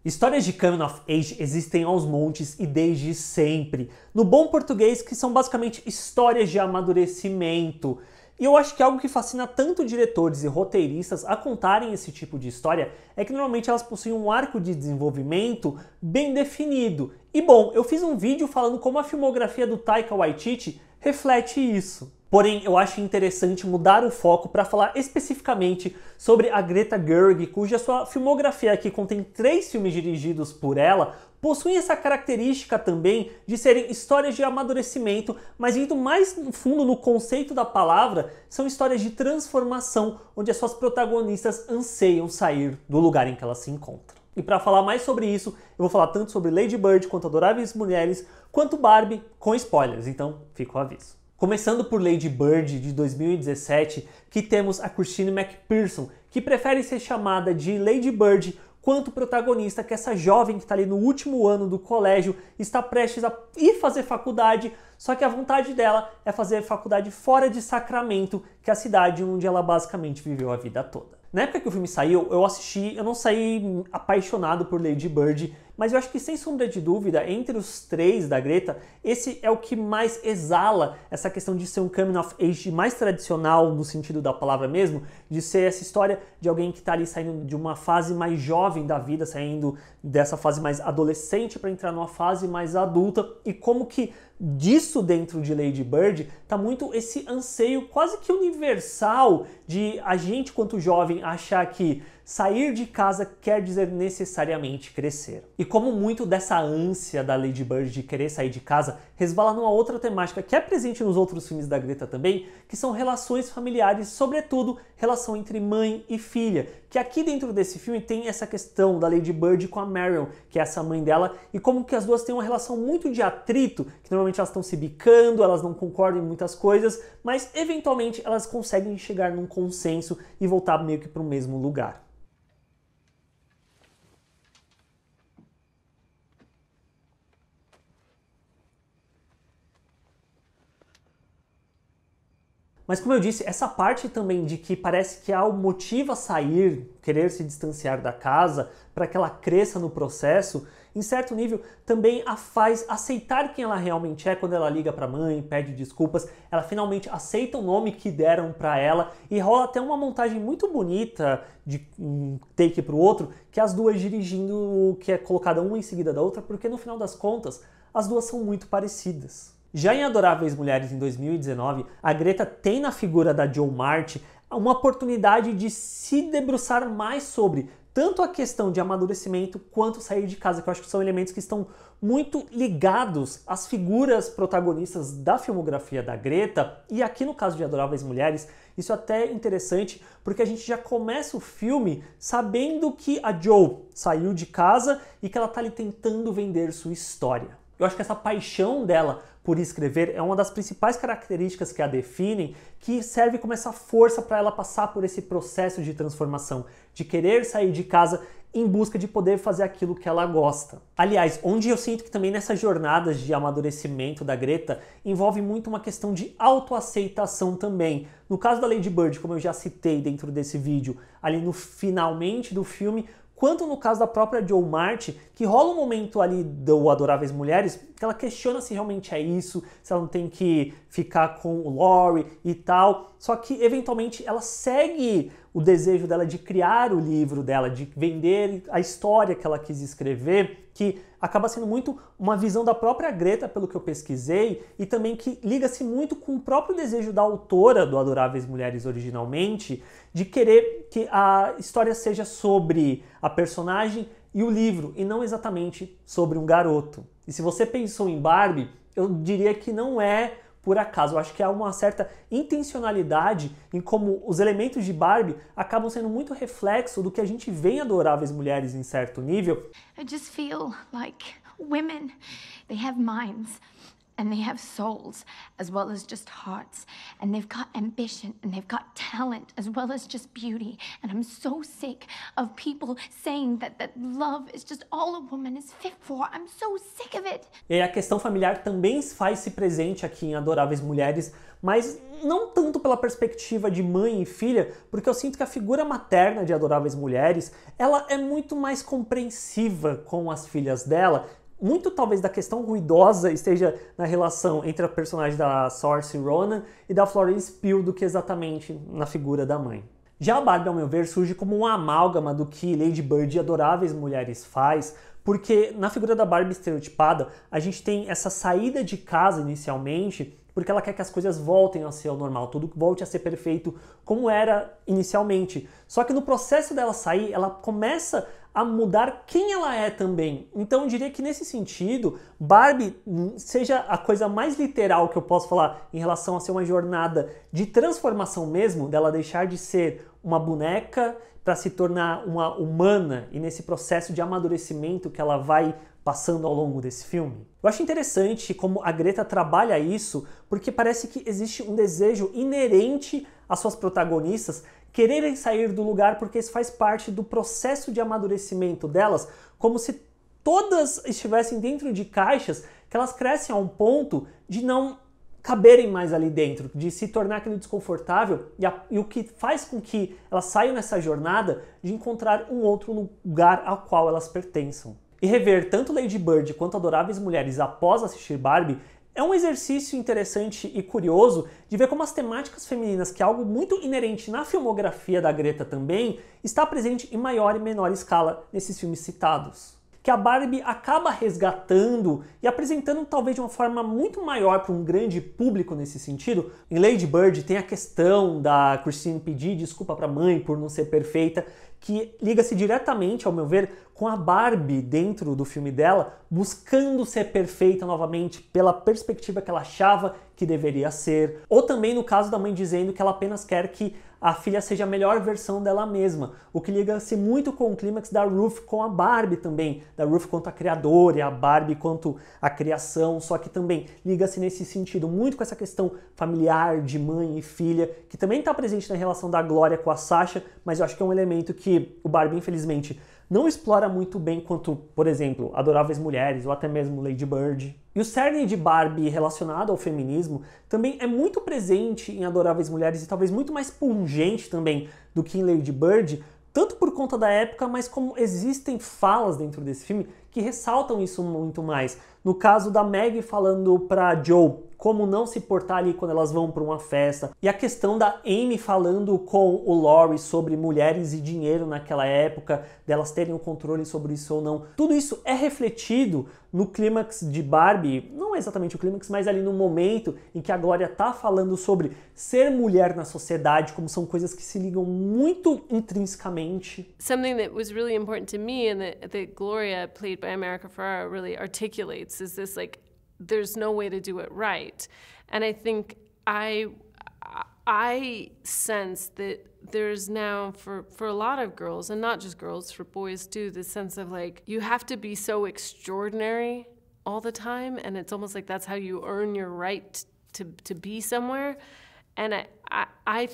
Histórias de coming of age existem aos montes e desde sempre. No bom português, que são basicamente histórias de amadurecimento. E eu acho que algo que fascina tanto diretores e roteiristas a contarem esse tipo de história é que normalmente elas possuem um arco de desenvolvimento bem definido. E bom, eu fiz um vídeo falando como a filmografia do Taika Waititi reflete isso. Porém, eu acho interessante mudar o foco para falar especificamente sobre a Greta Gerwig, cuja sua filmografia aqui contém 3 filmes dirigidos por ela, possuem essa característica também de serem histórias de amadurecimento, mas indo mais no fundo no conceito da palavra, são histórias de transformação, onde as suas protagonistas anseiam sair do lugar em que elas se encontram. E para falar mais sobre isso, eu vou falar tanto sobre Lady Bird quanto Adoráveis Mulheres, quanto Barbie, com spoilers, então fica o aviso. Começando por Lady Bird, de 2017, que temos a Christine McPherson, que prefere ser chamada de Lady Bird quanto protagonista, que essa jovem que está ali no último ano do colégio está prestes a ir fazer faculdade, só que a vontade dela é fazer faculdade fora de Sacramento, que é a cidade onde ela basicamente viveu a vida toda. Na época que o filme saiu, eu não saí apaixonado por Lady Bird, mas eu acho que sem sombra de dúvida, entre os 3 da Greta, esse é o que mais exala essa questão de ser um coming of age mais tradicional, no sentido da palavra mesmo, de ser essa história de alguém que está ali saindo de uma fase mais jovem da vida, saindo dessa fase mais adolescente para entrar numa fase mais adulta, e como que disso dentro de Lady Bird tá muito esse anseio quase que universal de a gente, quanto jovem, achar que sair de casa quer dizer necessariamente crescer. E como muito dessa ânsia da Lady Bird de querer sair de casa resvala numa outra temática que é presente nos outros filmes da Greta também, que são relações familiares, sobretudo relação entre mãe e filha, que aqui dentro desse filme tem essa questão da Lady Bird com a Marion, que é essa mãe dela, e como que as duas têm uma relação muito de atrito, que normalmente elas estão se bicando, elas não concordam em muitas coisas, mas eventualmente elas conseguem chegar num consenso e voltar meio que para o mesmo lugar. Mas como eu disse, essa parte também de que parece que há o motivo a sair, querer se distanciar da casa, para que ela cresça no processo, em certo nível também a faz aceitar quem ela realmente é quando ela liga para a mãe, pede desculpas, ela finalmente aceita o nome que deram para ela e rola até uma montagem muito bonita de um take para o outro, que é as duas dirigindo, que é colocada uma em seguida da outra, porque no final das contas as duas são muito parecidas. Já em Adoráveis Mulheres, em 2019, a Greta tem na figura da Jo March uma oportunidade de se debruçar mais sobre tanto a questão de amadurecimento quanto sair de casa, que eu acho que são elementos que estão muito ligados às figuras protagonistas da filmografia da Greta, e aqui no caso de Adoráveis Mulheres, isso é até interessante, porque a gente já começa o filme sabendo que a Jo saiu de casa e que ela está ali tentando vender sua história. Eu acho que essa paixão dela por escrever é uma das principais características que a definem, que serve como essa força para ela passar por esse processo de transformação, de querer sair de casa em busca de poder fazer aquilo que ela gosta. Aliás, onde eu sinto que também nessas jornadas de amadurecimento da Greta envolve muito uma questão de autoaceitação também. No caso da Lady Bird, como eu já citei dentro desse vídeo, ali no finalmente do filme, quanto no caso da própria Jo March, que rola um momento ali do Adoráveis Mulheres, que ela questiona se realmente é isso, se ela não tem que ficar com o Laurie e tal, só que eventualmente ela segue o desejo dela de criar o livro dela, de vender a história que ela quis escrever, que acaba sendo muito uma visão da própria Greta, pelo que eu pesquisei, e também que liga-se muito com o próprio desejo da autora do Adoráveis Mulheres originalmente, de querer que a história seja sobre a personagem e o livro, e não exatamente sobre um garoto. E se você pensou em Barbie, eu diria que não é por acaso. Eu acho que há uma certa intencionalidade em como os elementos de Barbie acabam sendo muito reflexo do que a gente vê em Adoráveis Mulheres em certo nível. I just feel like women, they have minds And they have souls as well as just hearts. And they've got ambition and they've got talent as well as just beauty. And I'm so sick of people saying that love is just all a woman is fit for. I'm so sick of it. E aí a questão familiar também faz-se presente aqui em Adoráveis Mulheres, mas não tanto pela perspectiva de mãe e filha, porque eu sinto que a figura materna de Adoráveis Mulheres, ela é muito mais compreensiva com as filhas dela. Muito talvez da questão ruidosa esteja na relação entre a personagem da Saoirse Ronan e da Florence Pugh do que exatamente na figura da mãe. Já a Barbie, ao meu ver, surge como uma amálgama do que Lady Bird e Adoráveis Mulheres faz, porque na figura da Barbie estereotipada, a gente tem essa saída de casa inicialmente, porque ela quer que as coisas voltem a ser ao normal, tudo volte a ser perfeito como era inicialmente. Só que no processo dela sair, ela começa a mudar quem ela é também. Então eu diria que nesse sentido, Barbie seja a coisa mais literal que eu posso falar em relação a ser uma jornada de transformação mesmo, dela deixar de ser uma boneca para se tornar uma humana e nesse processo de amadurecimento que ela vai passando ao longo desse filme. Eu acho interessante como a Greta trabalha isso, porque parece que existe um desejo inerente às suas protagonistas quererem sair do lugar, porque isso faz parte do processo de amadurecimento delas, como se todas estivessem dentro de caixas que elas crescem a um ponto de não caberem mais ali dentro, de se tornar aquele desconfortável e o que faz com que elas saiam nessa jornada de encontrar um outro lugar ao qual elas pertençam. E rever tanto Lady Bird quanto Adoráveis Mulheres após assistir Barbie é um exercício interessante e curioso de ver como as temáticas femininas, que é algo muito inerente na filmografia da Greta também, está presente em maior e menor escala nesses filmes citados. Que a Barbie acaba resgatando e apresentando talvez de uma forma muito maior para um grande público nesse sentido. Em Lady Bird tem a questão da Christine pedir desculpa para a mãe por não ser perfeita, que liga-se diretamente, ao meu ver, com a Barbie dentro do filme dela, buscando ser perfeita novamente pela perspectiva que ela achava que deveria ser. Ou também no caso da mãe dizendo que ela apenas quer que a filha seja a melhor versão dela mesma, o que liga-se muito com o clímax da Ruth com a Barbie também, da Ruth quanto a criadora e a Barbie quanto a criação, só que também liga-se nesse sentido muito com essa questão familiar de mãe e filha, que também está presente na relação da Glória com a Sasha, mas eu acho que é um elemento que o Barbie, infelizmente, não explora muito bem quanto, por exemplo, Adoráveis Mulheres ou até mesmo Lady Bird. E o cerne de Barbie relacionado ao feminismo também é muito presente em Adoráveis Mulheres e talvez muito mais pungente também do que em Lady Bird, tanto por conta da época, mas como existem falas dentro desse filme que ressaltam isso muito mais. No caso da Maggie falando para Joe como não se portar ali quando elas vão para uma festa. E a questão da Amy falando com o Laurie sobre mulheres e dinheiro naquela época, delas terem o controle sobre isso ou não. Tudo isso é refletido no clímax de Barbie, não exatamente o clímax, mas ali no momento em que a Glória tá falando sobre ser mulher na sociedade, como são coisas que se ligam muito intrinsecamente. Something that was really important to me and that Gloria, played by America Ferrera, really articulates is this like, there's no way to do it right. And I think I sense that there's now, for a lot of girls, and not just girls, for boys too, this sense of like, you have to be so extraordinary all the time, and it's almost like that's how you earn your right to be somewhere. And I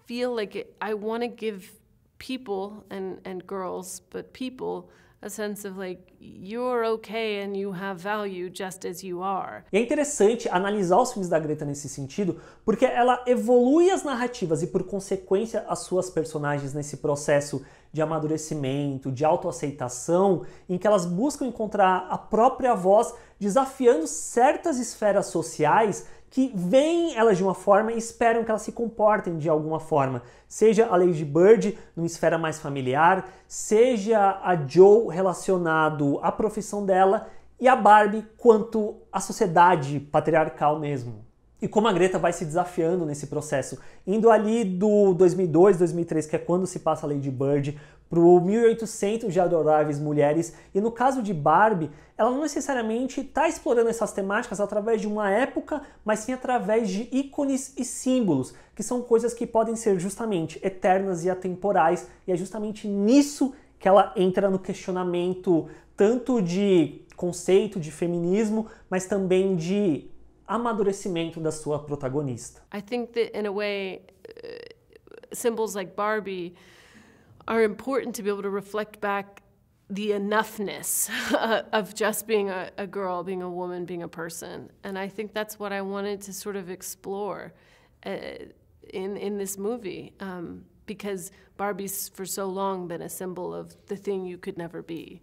feel like I want to give people, and girls, but people, a sense of like, you're okay and you have value just as you are. E é interessante analisar os filmes da Greta nesse sentido, porque ela evolui as narrativas e por consequência as suas personagens nesse processo de amadurecimento, de autoaceitação, em que elas buscam encontrar a própria voz, desafiando certas esferas sociais que veem elas de uma forma e esperam que elas se comportem de alguma forma. Seja a Lady Bird numa esfera mais familiar, seja a Joe relacionado à profissão dela e a Barbie quanto à sociedade patriarcal mesmo. E como a Greta vai se desafiando nesse processo, indo ali do 2002, 2003, que é quando se passa a Lady Bird, pro 1800 de Adoráveis Mulheres, e no caso de Barbie, ela não necessariamente está explorando essas temáticas através de uma época, mas sim através de ícones e símbolos, que são coisas que podem ser justamente eternas e atemporais, e é justamente nisso que ela entra no questionamento tanto de conceito de feminismo, mas também de amadurecimento da sua protagonista. I think that in a way, symbols like Barbie are important to be able to reflect back the enoughness of just being a girl, being a woman, being a person. And I think that's what I wanted to sort of explore in this movie, because Barbie's for so long been a symbol of the thing you could never be.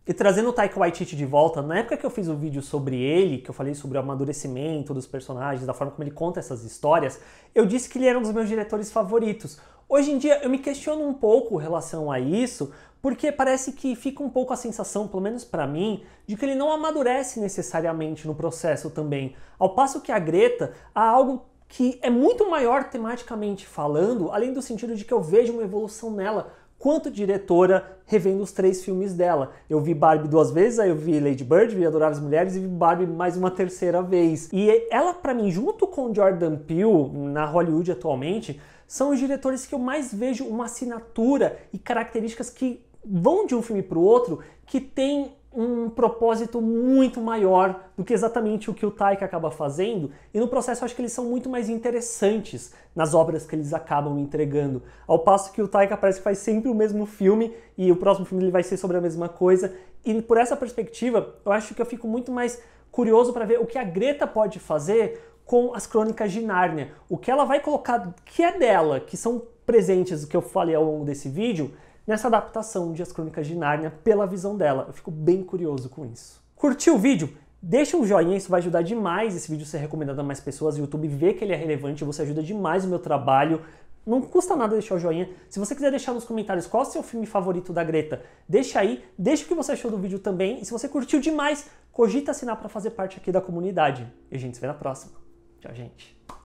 E trazendo o Taika Waititi de volta, na época que eu fiz o vídeo sobre ele, que eu falei sobre o amadurecimento dos personagens, da forma como ele conta essas histórias, eu disse que ele era um dos meus diretores favoritos. Hoje em dia eu me questiono um pouco em relação a isso, porque parece que fica um pouco a sensação, pelo menos pra mim, de que ele não amadurece necessariamente no processo também. Ao passo que a Greta há algo que é muito maior tematicamente falando, além do sentido de que eu vejo uma evolução nela, quanto diretora revendo os 3 filmes dela. Eu vi Barbie 2 vezes, aí eu vi Lady Bird, vi Adoráveis Mulheres e vi Barbie mais uma 3ª vez. E ela, pra mim, junto com Jordan Peele, na Hollywood atualmente, são os diretores que eu mais vejo uma assinatura e características que vão de um filme pro outro, que tem um propósito muito maior do que exatamente o que o Taika acaba fazendo, e no processo eu acho que eles são muito mais interessantes nas obras que eles acabam entregando, ao passo que o Taika parece que faz sempre o mesmo filme e o próximo filme ele vai ser sobre a mesma coisa, e por essa perspectiva eu acho que eu fico muito mais curioso para ver o que a Greta pode fazer com as Crônicas de Nárnia, o que ela vai colocar, que é dela, que são presentes, o que eu falei ao longo desse vídeo, nessa adaptação de As Crônicas de Nárnia pela visão dela. Eu fico bem curioso com isso. Curtiu o vídeo? Deixa um joinha, isso vai ajudar demais esse vídeo ser recomendado a mais pessoas, o YouTube vê que ele é relevante, você ajuda demais o meu trabalho. Não custa nada deixar o joinha. Se você quiser deixar nos comentários qual é o seu filme favorito da Greta, deixa aí, deixa o que você achou do vídeo também, e se você curtiu demais, cogita assinar para fazer parte aqui da comunidade. E a gente se vê na próxima. Tchau, gente.